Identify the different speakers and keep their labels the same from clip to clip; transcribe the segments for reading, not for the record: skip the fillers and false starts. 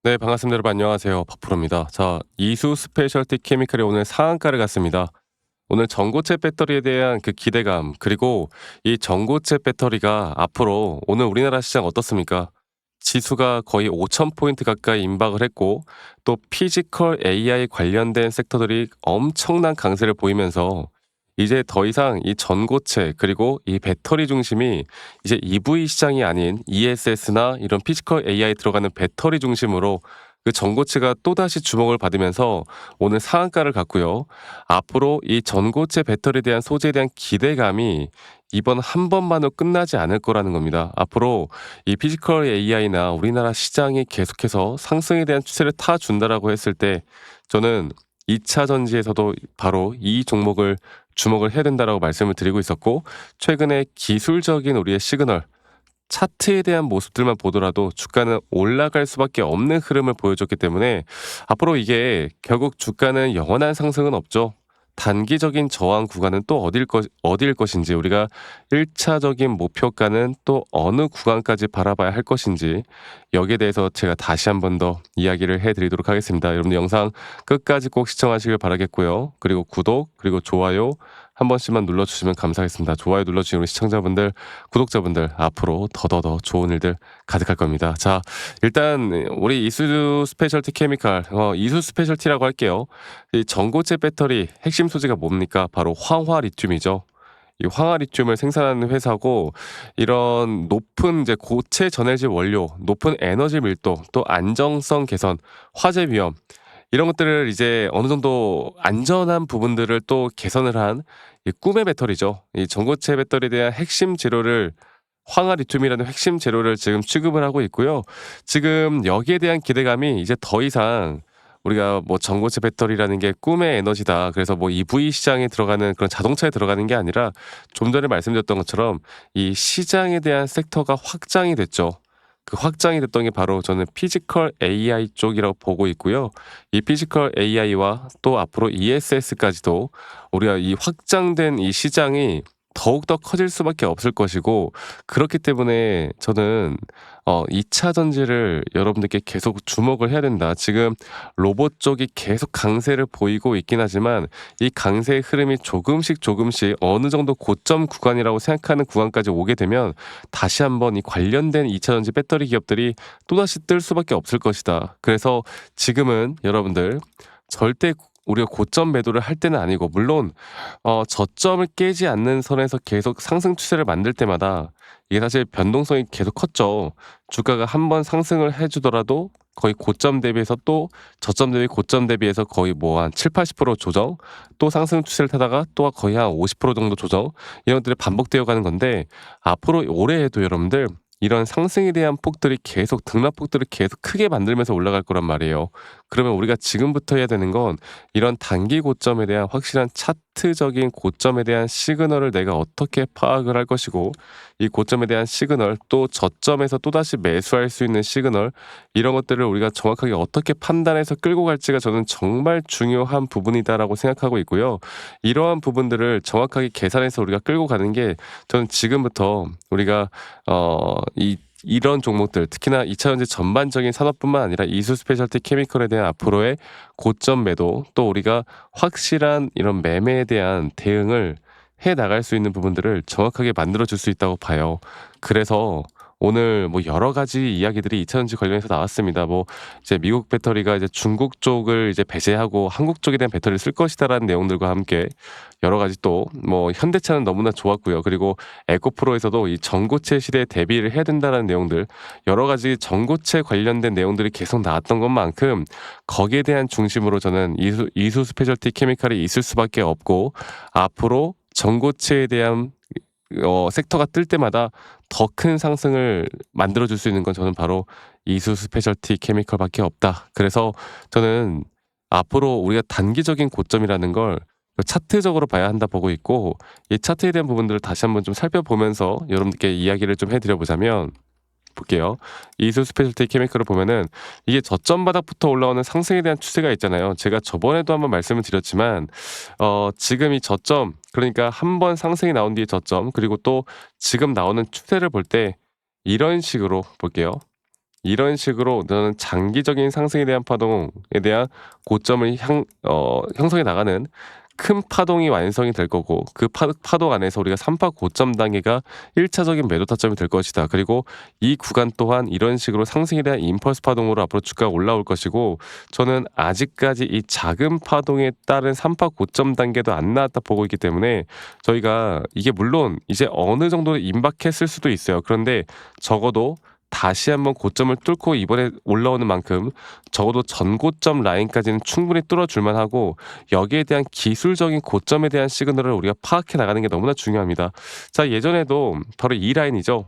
Speaker 1: 네, 반갑습니다. 여러분 안녕하세요. 박프로입니다. 자, 이수 스페셜티 케미칼이 오늘 상한가를 갔습니다. 오늘 전고체 배터리에 대한 그 기대감, 그리고 이 전고체 배터리가 앞으로 오늘 우리나라 시장 어떻습니까? 지수가 거의 5,000포인트 가까이 임박을 했고, 또 피지컬 AI 관련된 섹터들이 엄청난 강세를 보이면서 이제 더 이상 이 전고체 그리고 이 배터리 중심이 이제 EV 시장이 아닌 ESS나 이런 피지컬 AI 들어가는 배터리 중심으로 그 전고체가 또다시 주목을 받으면서 오늘 상한가를 갔고요. 앞으로 이 전고체 배터리에 대한 소재에 대한 기대감이 이번 한 번만으로 끝나지 않을 거라는 겁니다. 앞으로 이 피지컬 AI나 우리나라 시장이 계속해서 상승에 대한 추세를 타준다라고 했을 때 저는 2차 전지에서도 바로 이 종목을 주목을 해야 된다라고 말씀을 드리고 있었고, 최근에 기술적인 우리의 시그널, 차트에 대한 모습들만 보더라도 주가는 올라갈 수밖에 없는 흐름을 보여줬기 때문에 앞으로 이게 결국 주가는 영원한 상승은 없죠. 단기적인 저항 구간은 또 어디일 것인지, 우리가 1차적인 목표가는 또 어느 구간까지 바라봐야 할 것인지, 여기에 대해서 제가 다시 한 번 더 이야기를 해드리도록 하겠습니다. 여러분들 영상 끝까지 꼭 시청하시길 바라겠고요. 그리고 구독, 그리고 좋아요 한 번씩만 눌러주시면 감사하겠습니다. 좋아요 눌러주신 우리 시청자분들, 구독자분들, 앞으로 더더더 좋은 일들 가득할 겁니다. 자, 일단 우리 이수 스페셜티 케미칼, 이수 스페셜티라고 할게요. 이 전고체 배터리 핵심 소재가 뭡니까? 바로 황화 리튬이죠. 이 황화 리튬을 생산하는 회사고, 이런 높은 이제 고체 전해질 원료, 높은 에너지 밀도, 또 안정성 개선, 화재 위험, 이런 것들을 이제 어느 정도 안전한 부분들을 또 개선을 한 이 꿈의 배터리죠. 이 전고체 배터리에 대한 핵심 재료를, 황화 리튬이라는 핵심 재료를 지금 취급을 하고 있고요. 지금 여기에 대한 기대감이 이제 더 이상 우리가 뭐 전고체 배터리라는 게 꿈의 에너지다, 그래서 뭐 EV 시장에 들어가는 그런 자동차에 들어가는 게 아니라, 좀 전에 말씀드렸던 것처럼 이 시장에 대한 섹터가 확장이 됐죠. 그 확장이 됐던 게 바로 저는 피지컬 AI 쪽이라고 보고 있고요. 이 피지컬 AI와 또 앞으로 ESS까지도 우리가 이 확장된 이 시장이 더욱더 커질 수밖에 없을 것이고, 그렇기 때문에 저는 2차 전지를 여러분들께 계속 주목을 해야 된다. 지금 로봇 쪽이 계속 강세를 보이고 있긴 하지만, 이 강세의 흐름이 조금씩 조금씩 어느 정도 고점 구간이라고 생각하는 구간까지 오게 되면 다시 한번 이 관련된 2차 전지 배터리 기업들이 또다시 뜰 수밖에 없을 것이다. 그래서 지금은 여러분들 절대 우리가 고점 매도를 할 때는 아니고, 물론 저점을 깨지 않는 선에서 계속 상승 추세를 만들 때마다 이게 사실 변동성이 계속 컸죠. 주가가 한번 상승을 해 주더라도 거의 고점 대비해서 또 저점 대비 고점 대비해서 거의 뭐 한 70-80% 조정, 또 상승 추세를 타다가 또 거의 한 50% 정도 조정, 이런 것들이 반복되어 가는 건데, 앞으로 올해에도 여러분들 이런 상승에 대한 폭들이 계속, 등락폭들을 계속 크게 만들면서 올라갈 거란 말이에요. 그러면 우리가 지금부터 해야 되는 건, 이런 단기 고점에 대한 확실한 차트적인 고점에 대한 시그널을 내가 어떻게 파악을 할 것이고, 이 고점에 대한 시그널, 또 저점에서 또다시 매수할 수 있는 시그널, 이런 것들을 우리가 정확하게 어떻게 판단해서 끌고 갈지가 저는 정말 중요한 부분이다라고 생각하고 있고요. 이러한 부분들을 정확하게 계산해서 우리가 끌고 가는 게, 저는 지금부터 우리가 이런 종목들, 특히나 2차 전지 전반적인 산업뿐만 아니라 이수 스페셜티 케미컬에 대한 앞으로의 고점 매도, 또 우리가 확실한 이런 매매에 대한 대응을 해 나갈 수 있는 부분들을 정확하게 만들어 줄 수 있다고 봐요. 그래서 오늘 뭐 여러 가지 이야기들이 2차 전지 관련해서 나왔습니다. 뭐 이제 미국 배터리가 이제 중국 쪽을 이제 배제하고 한국 쪽에 대한 배터리를 쓸 것이다라는 내용들과 함께, 여러 가지 또 뭐 현대차는 너무나 좋았고요. 그리고 에코프로에서도 이 전고체 시대에 대비를 해야 된다라는 내용들, 여러 가지 전고체 관련된 내용들이 계속 나왔던 것만큼 거기에 대한 중심으로 저는 이수 스페셜티 케미칼이 있을 수밖에 없고, 앞으로 전고체에 대한 섹터가 뜰 때마다 더 큰 상승을 만들어 줄 수 있는 건 저는 바로 이수 스페셜티 케미컬밖에 없다. 그래서 저는 앞으로 우리가 단기적인 고점이라는 걸 차트적으로 봐야 한다 보고 있고, 이 차트에 대한 부분들을 다시 한번 좀 살펴보면서 여러분들께 이야기를 좀 해드려 보자면, 볼게요. 이수 스페셜티 케미컬을 보면은 이게 저점 바닥부터 올라오는 상승에 대한 추세가 있잖아요. 제가 저번에도 한번 말씀을 드렸지만, 지금 이 저점, 그러니까 한 번 상승이 나온 뒤에 저점, 그리고 또 지금 나오는 추세를 볼 때 이런 식으로 볼게요. 이런 식으로 저는 장기적인 상승에 대한 파동에 대한 고점을 형성해 나가는 큰 파동이 완성이 될 거고, 그 파동 안에서 우리가 3파 고점 단계가 1차적인 매도 타점이 될 것이다. 그리고 이 구간 또한 이런 식으로 상승에 대한 임펄스 파동으로 앞으로 주가가 올라올 것이고, 저는 아직까지 이 작은 파동에 따른 3파 고점 단계도 안 나왔다 보고 있기 때문에, 저희가 이게 물론 이제 어느 정도 임박했을 수도 있어요. 그런데 적어도 다시 한번 고점을 뚫고 이번에 올라오는 만큼 적어도 전고점 라인까지는 충분히 뚫어줄 만하고, 여기에 대한 기술적인 고점에 대한 시그널을 우리가 파악해 나가는 게 너무나 중요합니다. 자, 예전에도 바로 이 라인이죠.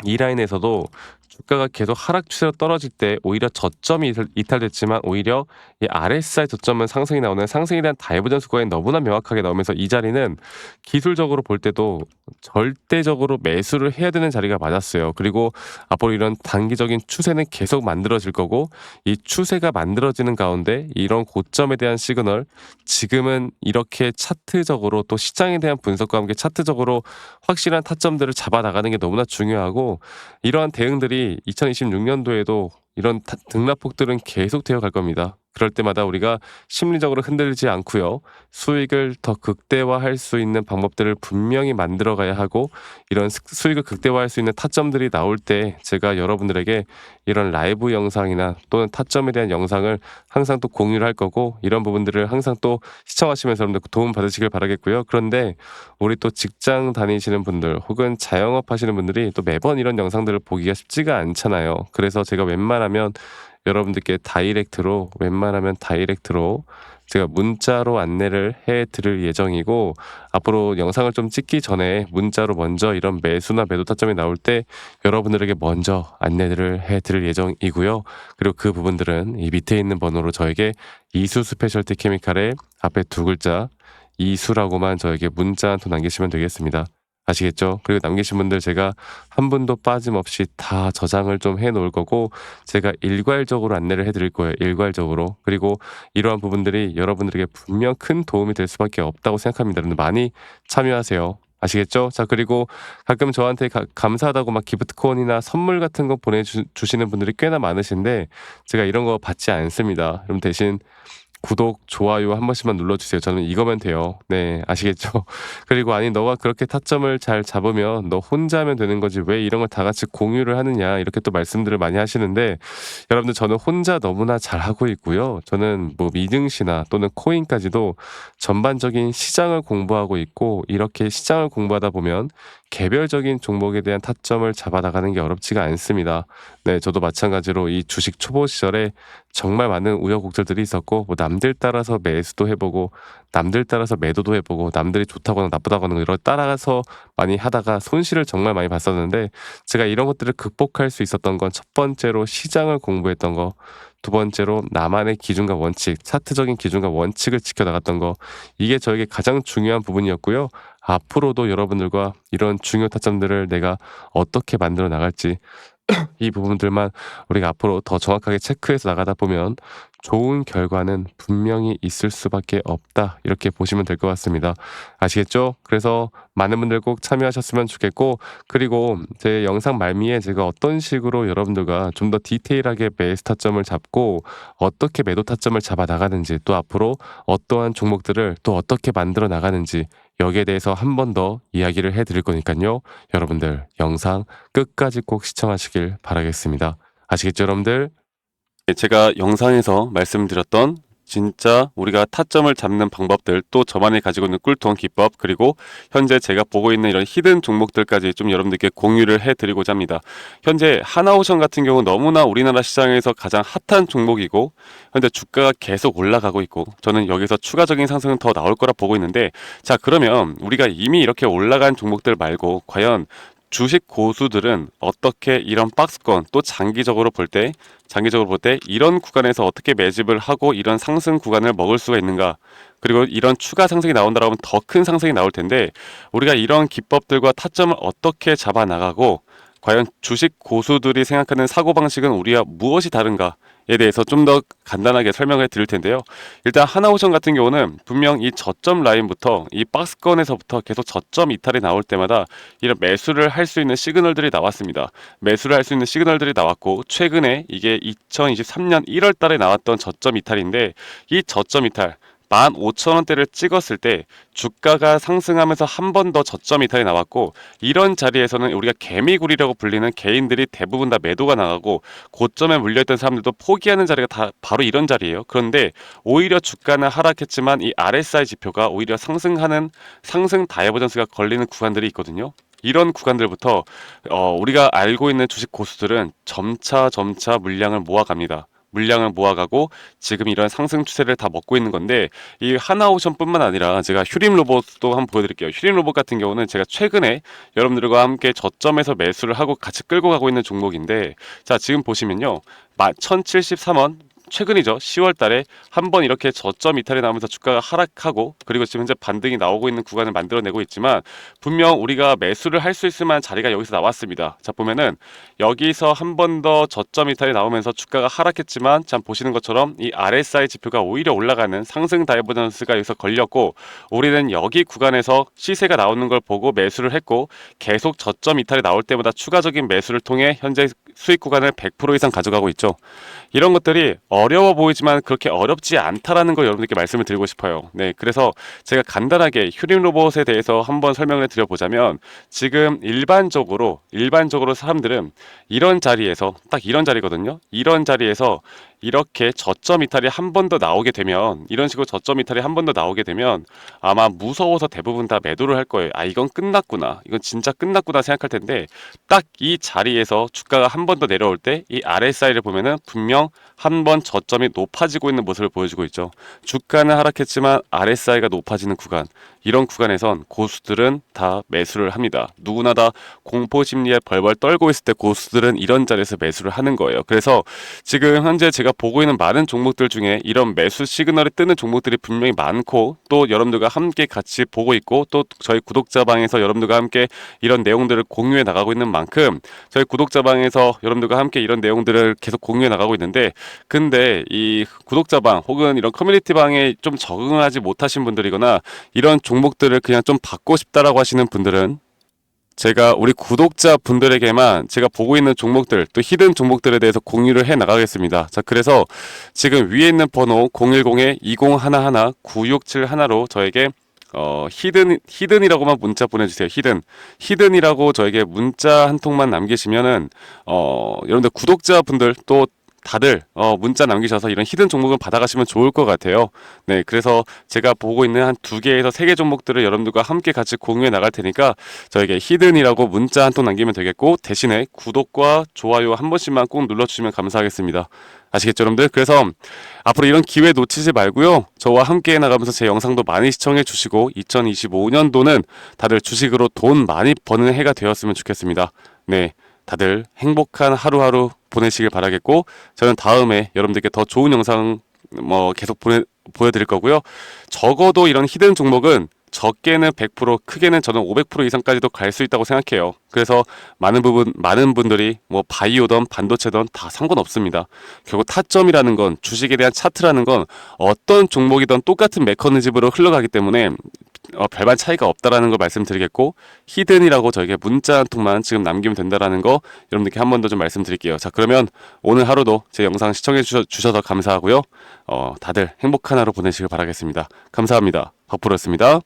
Speaker 1: 이 라인에서도 주가가 계속 하락 추세로 떨어질 때 오히려 저점이 이탈됐지만, 오히려 이 RSI 저점은 상승이 나오는 상승에 대한 다이버전스 구간이 너무나 명확하게 나오면서 이 자리는 기술적으로 볼 때도 절대적으로 매수를 해야 되는 자리가 맞았어요. 그리고 앞으로 이런 단기적인 추세는 계속 만들어질 거고, 이 추세가 만들어지는 가운데 이런 고점에 대한 시그널, 지금은 이렇게 차트적으로 또 시장에 대한 분석과 함께 차트적으로 확실한 타점들을 잡아 나가는 게 너무나 중요하고, 이러한 대응들이 2026년도에도 이런 등락폭들은 계속 되어 갈 겁니다. 그럴 때마다 우리가 심리적으로 흔들리지 않고요, 수익을 더 극대화할 수 있는 방법들을 분명히 만들어 가야 하고, 이런 수익을 극대화할 수 있는 타점들이 나올 때 제가 여러분들에게 이런 라이브 영상이나 또는 타점에 대한 영상을 항상 또 공유를 할 거고, 이런 부분들을 항상 또 시청하시면서 여러분들 도움 받으시길 바라겠고요. 그런데 우리 또 직장 다니시는 분들 혹은 자영업 하시는 분들이 또 매번 이런 영상들을 보기가 쉽지가 않잖아요. 그래서 제가 웬만하면 여러분들께 다이렉트로 제가 문자로 안내를 해 드릴 예정이고, 앞으로 영상을 좀 찍기 전에 문자로 먼저 이런 매수나 매도 타점이 나올 때 여러분들에게 먼저 안내를 해 드릴 예정이고요. 그리고 그 부분들은 이 밑에 있는 번호로 저에게 이수 스페셜티 케미칼의 앞에 두 글자 이수라고만 저에게 문자 한 통 남기시면 되겠습니다. 아시겠죠? 그리고 남기신 분들 제가 한 분도 빠짐없이 다 저장을 좀 해 놓을 거고, 제가 일괄적으로 안내를 해 드릴 거예요. 일괄적으로. 그리고 이러한 부분들이 여러분들에게 분명 큰 도움이 될 수밖에 없다고 생각합니다. 여러분들 많이 참여하세요. 아시겠죠? 자, 그리고 가끔 저한테 감사하다고 막 기프트콘이나 선물 같은 거 보내주시는 분들이 꽤나 많으신데, 제가 이런 거 받지 않습니다. 그럼 대신 구독, 좋아요 한 번씩만 눌러주세요. 저는 이거면 돼요. 네, 아시겠죠? 그리고 아니, 너가 그렇게 타점을 잘 잡으면 너 혼자 하면 되는 거지 왜 이런 걸 다 같이 공유를 하느냐, 이렇게 또 말씀들을 많이 하시는데, 여러분들 저는 혼자 너무나 잘하고 있고요. 저는 뭐 미증시나 또는 코인까지도 전반적인 시장을 공부하고 있고, 이렇게 시장을 공부하다 보면 개별적인 종목에 대한 타점을 잡아 나가는 게 어렵지가 않습니다. 네, 저도 마찬가지로 이 주식 초보 시절에 정말 많은 우여곡절들이 있었고, 뭐 남들 따라서 매수도 해보고 남들 따라서 매도도 해보고 남들이 좋다거나 나쁘다거나 이런 따라가서 많이 하다가 손실을 정말 많이 봤었는데, 제가 이런 것들을 극복할 수 있었던 건 첫 번째로 시장을 공부했던 거, 두 번째로 나만의 기준과 원칙, 차트적인 기준과 원칙을 지켜나갔던 거, 이게 저에게 가장 중요한 부분이었고요. 앞으로도 여러분들과 이런 중요 타점들을 내가 어떻게 만들어 나갈지, 이 부분들만 우리가 앞으로 더 정확하게 체크해서 나가다 보면 좋은 결과는 분명히 있을 수밖에 없다, 이렇게 보시면 될 것 같습니다. 아시겠죠? 그래서 많은 분들 꼭 참여하셨으면 좋겠고, 그리고 제 영상 말미에 제가 어떤 식으로 여러분들과 좀 더 디테일하게 매수 타점을 잡고 어떻게 매도 타점을 잡아 나가는지, 또 앞으로 어떠한 종목들을 또 어떻게 만들어 나가는지, 여기에 대해서 한 번 더 이야기를 해드릴 거니까요. 여러분들 영상 끝까지 꼭 시청하시길 바라겠습니다. 아시겠죠, 여러분들? 제가 영상에서 말씀드렸던 진짜 우리가 타점을 잡는 방법들, 또 저만이 가지고 있는 꿀통 기법, 그리고 현재 제가 보고 있는 이런 히든 종목들까지 좀 여러분들께 공유를 해드리고자 합니다. 현재 하나오션 같은 경우 너무나 우리나라 시장에서 가장 핫한 종목이고, 현재 주가가 계속 올라가고 있고, 저는 여기서 추가적인 상승은 더 나올 거라 보고 있는데, 자, 그러면 우리가 이미 이렇게 올라간 종목들 말고 과연 주식 고수들은 어떻게 이런 박스권, 또 장기적으로 볼 때 이런 구간에서 어떻게 매집을 하고 이런 상승 구간을 먹을 수가 있는가, 그리고 이런 추가 상승이 나온다고 하면 더 큰 상승이 나올 텐데, 우리가 이런 기법들과 타점을 어떻게 잡아 나가고 과연 주식 고수들이 생각하는 사고방식은 우리와 무엇이 다른가, 대해서 좀 더 간단하게 설명을 드릴 텐데요. 일단 하나오션 같은 경우는 분명 이 저점 라인부터 이 박스권에서부터 계속 저점 이탈이 나올 때마다 이런 매수를 할 수 있는 시그널들이 나왔습니다. 매수를 할 수 있는 시그널들이 나왔고, 최근에 이게 2023년 1월 달에 나왔던 저점 이탈인데, 이 저점 이탈 15,000원대를 찍었을 때 주가가 상승하면서 한 번 더 저점 이탈이 나왔고, 이런 자리에서는 우리가 개미굴이라고 불리는 개인들이 대부분 다 매도가 나가고 고점에 물려있던 사람들도 포기하는 자리가 다 바로 이런 자리예요. 그런데 오히려 주가는 하락했지만 이 RSI 지표가 오히려 상승하는 상승 다이버전스가 걸리는 구간들이 있거든요. 이런 구간들부터 우리가 알고 있는 주식 고수들은 점차 물량을 모아갑니다. 물량을 모아가고 지금 이런 상승 추세를 다 먹고 있는 건데, 이 하나오션뿐만 아니라 제가 휴림 로봇도 한번 보여드릴게요. 휴림 로봇 같은 경우는 제가 최근에 여러분들과 함께 저점에서 매수를 하고 같이 끌고 가고 있는 종목인데, 자 지금 보시면요, 1073원 최근이죠. 10월 달에 한번 이렇게 저점 이탈이 나오면서 주가가 하락하고, 그리고 지금 현재 반등이 나오고 있는 구간을 만들어내고 있지만, 분명 우리가 매수를 할 수 있을 만한 자리가 여기서 나왔습니다. 자 보면은 여기서 한 번 더 저점 이탈이 나오면서 주가가 하락했지만, 참 보시는 것처럼 이 RSI 지표가 오히려 올라가는 상승 다이버전스가 여기서 걸렸고, 우리는 여기 구간에서 시세가 나오는 걸 보고 매수를 했고, 계속 저점 이탈이 나올 때마다 추가적인 매수를 통해 현재 수익 구간을 100% 이상 가져가고 있죠. 이런 것들이 어려워 보이지만 그렇게 어렵지 않다라는 걸 여러분들께 말씀을 드리고 싶어요. 네, 그래서 제가 간단하게 휴림 로봇에 대해서 한번 설명을 드려보자면, 지금 일반적으로 사람들은 이런 자리에서, 딱 이런 자리거든요. 이런 자리에서 이렇게 저점 이탈이 한 번 더 나오게 되면, 이런 식으로 저점 이탈이 한 번 더 나오게 되면 아마 무서워서 대부분 다 매도를 할 거예요. 아, 이건 끝났구나, 이건 진짜 끝났구나 생각할 텐데, 딱 이 자리에서 주가가 한 번 더 내려올 때 이 RSI를 보면은 분명 한 번 저점이 높아지고 있는 모습을 보여주고 있죠. 주가는 하락했지만 RSI가 높아지는 구간, 이런 구간에선 고수들은 다 매수를 합니다. 누구나 다 공포 심리에 벌벌 떨고 있을 때 고수들은 이런 자리에서 매수를 하는 거예요. 그래서 지금 현재 제가 보고 있는 많은 종목들 중에 이런 매수 시그널이 뜨는 종목들이 분명히 많고, 또 여러분들과 함께 같이 보고 있고, 또 저희 구독자방에서 여러분들과 함께 이런 내용들을 공유해 나가고 있는 만큼, 저희 구독자방에서 여러분들과 함께 이런 내용들을 계속 공유해 나가고 있는데, 근데 이 구독자방 혹은 이런 커뮤니티방에 좀 적응하지 못하신 분들이거나 이런 종목들을 그냥 좀 받고 싶다라고 하시는 분들은, 제가 우리 구독자 분들에게만 제가 보고 있는 종목들, 또 히든 종목들에 대해서 공유를 해 나가겠습니다. 자, 그래서 지금 위에 있는 번호 010-2011-9671로 저에게 히든이라고만 문자 보내주세요. 히든이라고 저에게 문자 한 통만 남기시면은 여러분들 구독자분들 또 다들 문자 남기셔서 이런 히든 종목을 받아가시면 좋을 것 같아요. 네, 그래서 제가 보고 있는 한 2개에서 3개 종목들을 여러분들과 함께 같이 공유해 나갈 테니까 저에게 히든이라고 문자 한 통 남기면 되겠고, 대신에 구독과 좋아요 한 번씩만 꼭 눌러주시면 감사하겠습니다. 아시겠죠, 여러분들? 그래서 앞으로 이런 기회 놓치지 말고요, 저와 함께 나가면서 제 영상도 많이 시청해 주시고, 2025년도는 다들 주식으로 돈 많이 버는 해가 되었으면 좋겠습니다. 네, 다들 행복한 하루하루 보내시길 바라겠고, 저는 다음에 여러분들께 더 좋은 영상 계속 보여드릴 거고요. 적어도 이런 히든 종목은 적게는 100%, 크게는 저는 500% 이상까지도 갈 수 있다고 생각해요. 그래서 많은 분들이 바이오든 반도체든 다 상관없습니다. 결국 타점이라는 건, 주식에 대한 차트라는 건 어떤 종목이든 똑같은 메커니즘으로 흘러가기 때문에 별반 차이가 없다라는 걸 말씀드리겠고, 히든이라고 저에게 문자 한 통만 지금 남기면 된다라는 거 여러분들께 한 번 더 좀 말씀드릴게요. 자, 그러면 오늘 하루도 제 영상 시청해 주셔서 감사하고요. 다들 행복한 하루 보내시길 바라겠습니다. 감사합니다. 박프로였습니다.